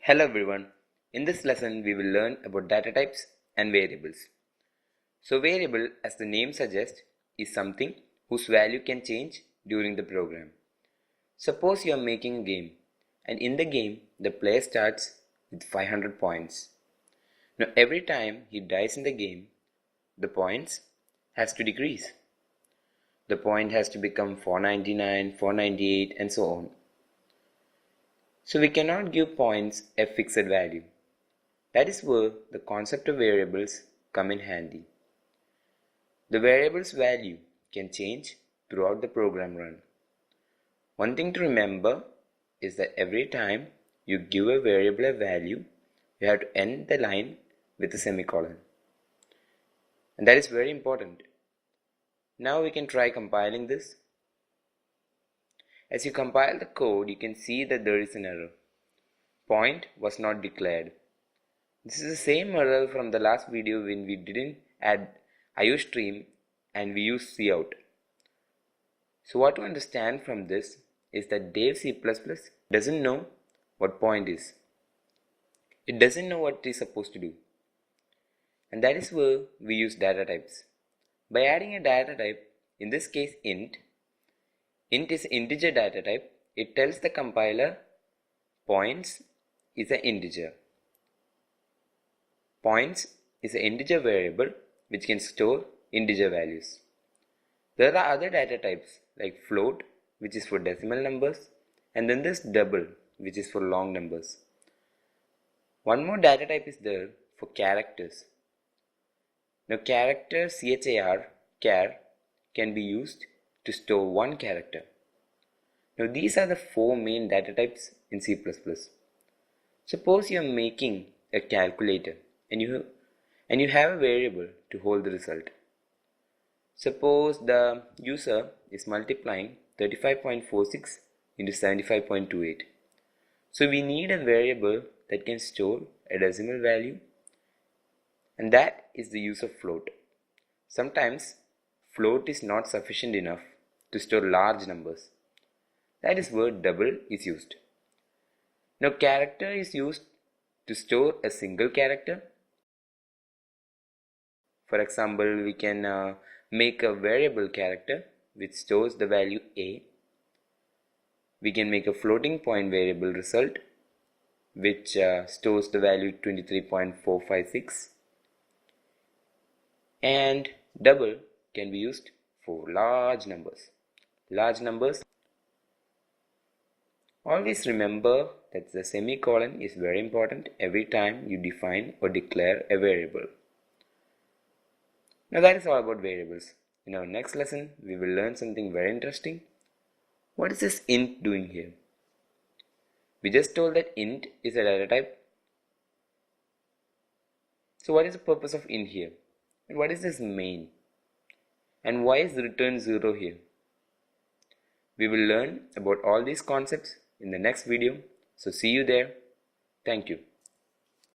Hello everyone. In this lesson we will learn about data types and variables. So variable, as the name suggests, is something whose value can change during the program. Suppose you are making a game, and in the game the player starts with 500 points. Now every time he dies in the game, the points has to decrease. The point has to become 499, 498 and so on. So we cannot give points a fixed value. That is where the concept of variables come in handy. The variable's value can change throughout the program run. One thing to remember is that every time you give a variable a value, you have to end the line with a semicolon. And that is very important. Now we can try compiling this. As you compile the code, you can see that there is an error. Point was not declared. This is the same error from the last video when we didn't add IOStream and we used cout. So what to understand from this is that Dave C++ doesn't know what point is. It doesn't know what it is supposed to do. And that is where we use data types. By adding a data type, in this case int is an integer data type. It tells the compiler points is an integer. Points is an integer variable which can store integer values. There are other data types like float, which is for decimal numbers, and then there's double, which is for long numbers. One more data type is there for characters. Now character char can be used to store one character. Now these are the four main data types in C++. Suppose you are making a calculator and you have a variable to hold the result. Suppose the user is multiplying 35.46 into 75.28. So we need a variable that can store a decimal value, and that is the use of float. Sometimes float is not sufficient enough to store large numbers. That is where double is used. Now character is used to store a single character. For example, we can make a variable character which stores the value a. We can make a floating point variable result which stores the value 23.456. And double can be used for large numbers. Always remember that the semicolon is very important every time you define or declare a variable. Now that is all about variables. In our next lesson, we will learn something very interesting. What is this int doing here? We just told that int is a data type. So what is the purpose of int here? And what is this main? And why is return 0 here? We will learn about all these concepts in the next video. So see you there. Thank you.